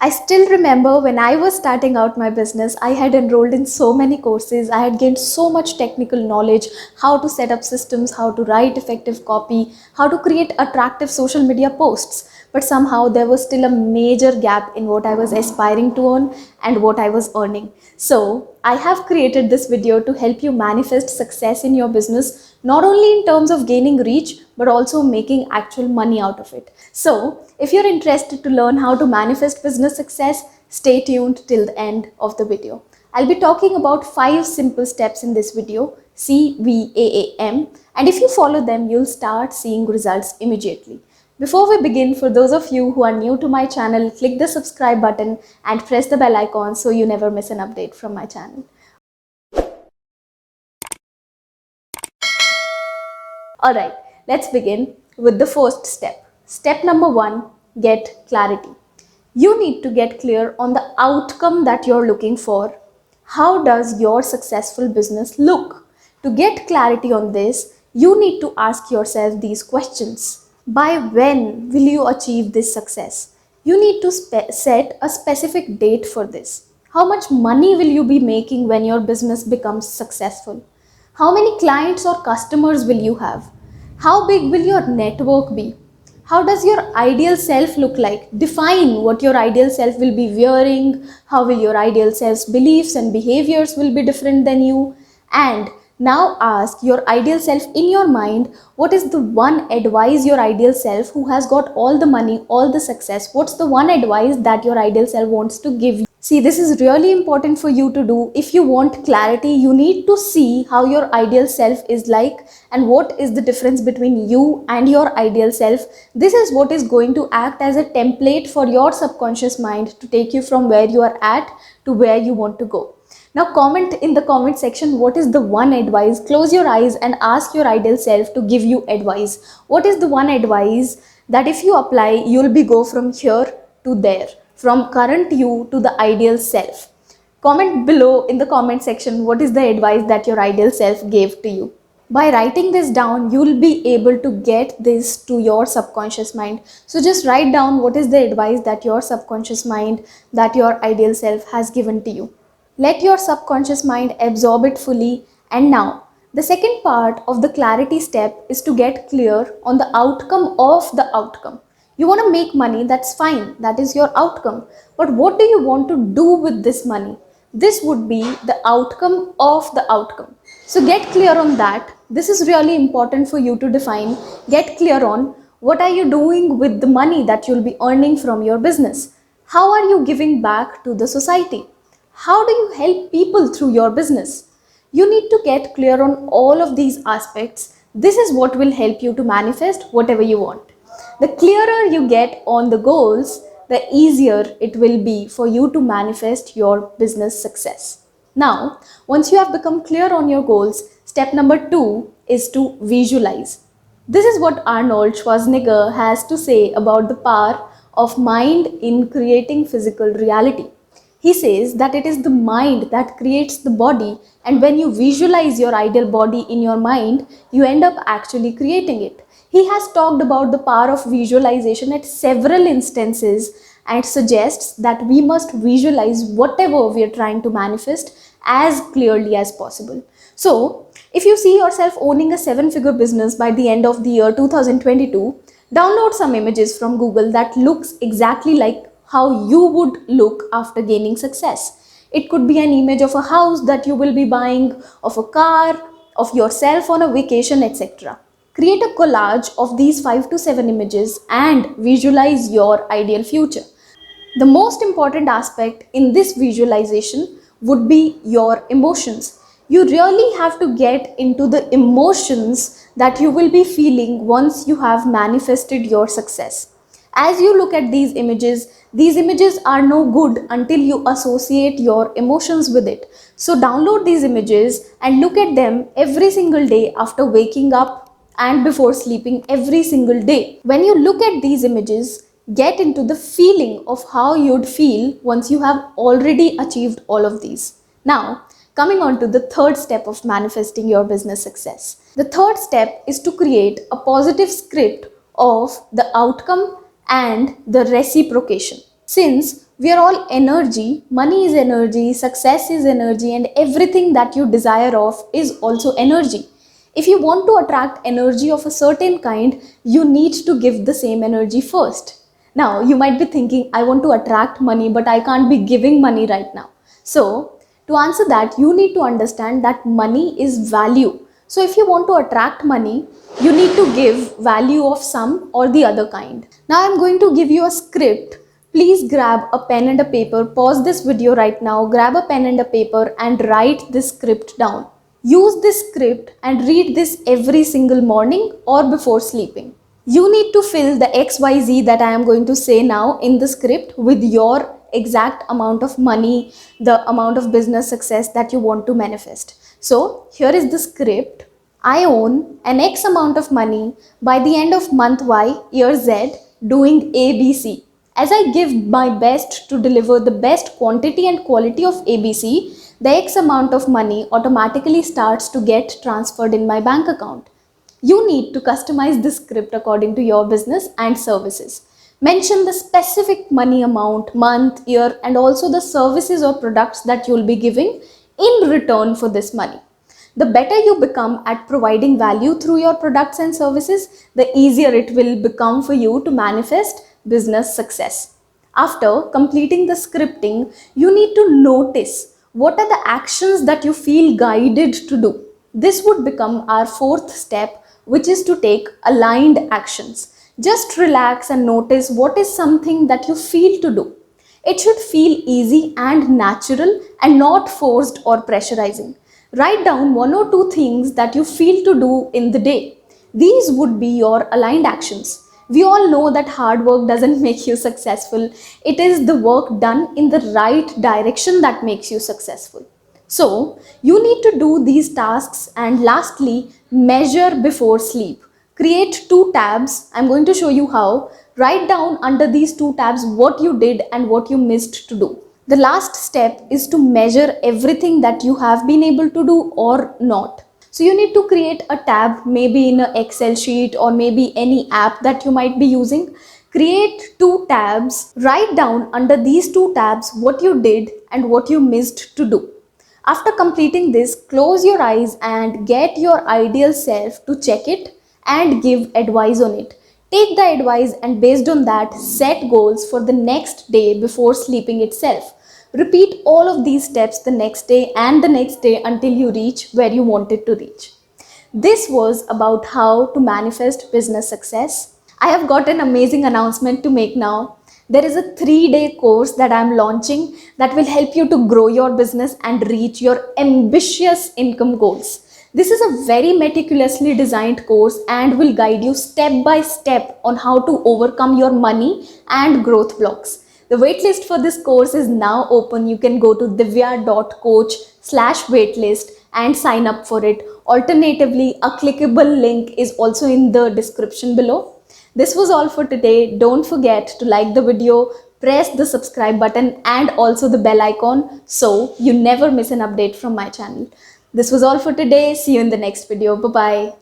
I still remember when I was starting out my business, I had enrolled in so many courses. I had gained so much technical knowledge, how to set up systems, how to write effective copy, how to create attractive social media posts. But somehow there was still a major gap in what I was aspiring to earn and what I was earning. So I have created this video to help you manifest success in your business, not only in terms of gaining reach, but also making actual money out of it. So if you're interested to learn how to manifest business success, stay tuned till the end of the video. I'll be talking about 5 simple steps in this video, CVAAM, and if you follow them, you'll start seeing results immediately. Before we begin, for those of you who are new to my channel, click the subscribe button and press the bell icon so you never miss an update from my channel. Alright, let's begin with the first step. Step number 1, get clarity. You need to get clear on the outcome that you're looking for. How does your successful business look? To get clarity on this, you need to ask yourself these questions. By when will you achieve this success? You need to set a specific date for this. How much money will you be making when your business becomes successful? How many clients or customers will you have? How big will your network be? How does your ideal self look like? Define what your ideal self will be wearing. How will your ideal self's beliefs and behaviors will be different than you? And now ask your ideal self in your mind, what is the one advice your ideal self who has got all the money, all the success, what's the one advice that your ideal self wants to give you? See, this is really important for you to do. If you want clarity, you need to see how your ideal self is like and what is the difference between you and your ideal self. This is what is going to act as a template for your subconscious mind to take you from where you are at to where you want to go. Now comment in the comment section what is the one advice. Close your eyes and ask your ideal self to give you advice. What is the one advice that if you apply, you'll be go from here to there, from current you to the ideal self. Comment below in the comment section what is the advice that your ideal self gave to you. By writing this down, you'll be able to get this to your subconscious mind. So just write down what is the advice that your subconscious mind, that your ideal self has given to you. Let your subconscious mind absorb it fully. And now, the second part of the clarity step is to get clear on the outcome of the outcome. You want to make money, that's fine, that is your outcome. But what do you want to do with this money? This would be the outcome of the outcome. So get clear on that. This is really important for you to define. Get clear on what are you doing with the money that you'll be earning from your business. How are you giving back to the society? How do you help people through your business? You need to get clear on all of these aspects. This is what will help you to manifest whatever you want. The clearer you get on the goals, the easier it will be for you to manifest your business success. Now, once you have become clear on your goals, step number 2 is to visualize. This is what Arnold Schwarzenegger has to say about the power of mind in creating physical reality. He says that it is the mind that creates the body, and when you visualize your ideal body in your mind, you end up actually creating it. He has talked about the power of visualization at several instances and suggests that we must visualize whatever we are trying to manifest as clearly as possible. So, if you see yourself owning a 7-figure business by the end of the year 2022, download some images from Google that looks exactly like how you would look after gaining success. It could be an image of a house that you will be buying, of a car, of yourself on a vacation, etc. Create a collage of these 5 to 7 images and visualize your ideal future. The most important aspect in this visualization would be your emotions. You really have to get into the emotions that you will be feeling once you have manifested your success. As you look at these images are no good until you associate your emotions with it. So download these images and look at them every single day after waking up and before sleeping every single day. When you look at these images, get into the feeling of how you'd feel once you have already achieved all of these. Now, coming on to the third step of manifesting your business success. The third step is to create a positive script of the outcome and the reciprocation. Since we are all energy, money is energy, success is energy, and everything that you desire of is also energy. If you want to attract energy of a certain kind, you need to give the same energy first. Now, you might be thinking, I want to attract money, but I can't be giving money right now. So, to answer that, you need to understand that money is value. So, if you want to attract money, you need to give value of some or the other kind. Now, I'm going to give you a script. Please grab a pen and a paper, pause this video right now, grab a pen and a paper and write this script down. Use this script and read this every single morning or before sleeping. You need to fill the XYZ that I am going to say now in the script with your exact amount of money, the amount of business success that you want to manifest. So here is the script. I own an X amount of money by the end of month Y, year Z, doing ABC. As I give my best to deliver the best quantity and quality of ABC, the X amount of money automatically starts to get transferred in my bank account. You need to customize this script according to your business and services. Mention the specific money amount, month, year, and also the services or products that you'll be giving in return for this money. The better you become at providing value through your products and services, the easier it will become for you to manifest business success. After completing the scripting, you need to notice what are the actions that you feel guided to do. This would become our fourth step, which is to take aligned actions. Just relax and notice what is something that you feel to do. It should feel easy and natural and not forced or pressurizing. Write down one or two things that you feel to do in the day. These would be your aligned actions. We all know that hard work doesn't make you successful. It is the work done in the right direction that makes you successful. So, you need to do these tasks, and lastly, measure before sleep. Create two tabs. I'm going to show you how. Write down under these two tabs what you did and what you missed to do. The last step is to measure everything that you have been able to do or not. So you need to create a tab, maybe in an Excel sheet or maybe any app that you might be using. Create two tabs. Write down under these two tabs what you did and what you missed to do. After completing this, close your eyes and get your ideal self to check it and give advice on it. Take the advice and based on that, set goals for the next day before sleeping itself. Repeat all of these steps the next day and the next day until you reach where you wanted to reach. This was about how to manifest business success. I have got an amazing announcement to make now. There is a 3-day course that I am launching that will help you to grow your business and reach your ambitious income goals. This is a very meticulously designed course and will guide you step by step on how to overcome your money and growth blocks. The waitlist for this course is now open. You can go to divya.coach/waitlist and sign up for it. Alternatively, a clickable link is also in the description below. This was all for today. Don't forget to like the video, press the subscribe button and also the bell icon so you never miss an update from my channel. This was all for today. See you in the next video. Bye-bye.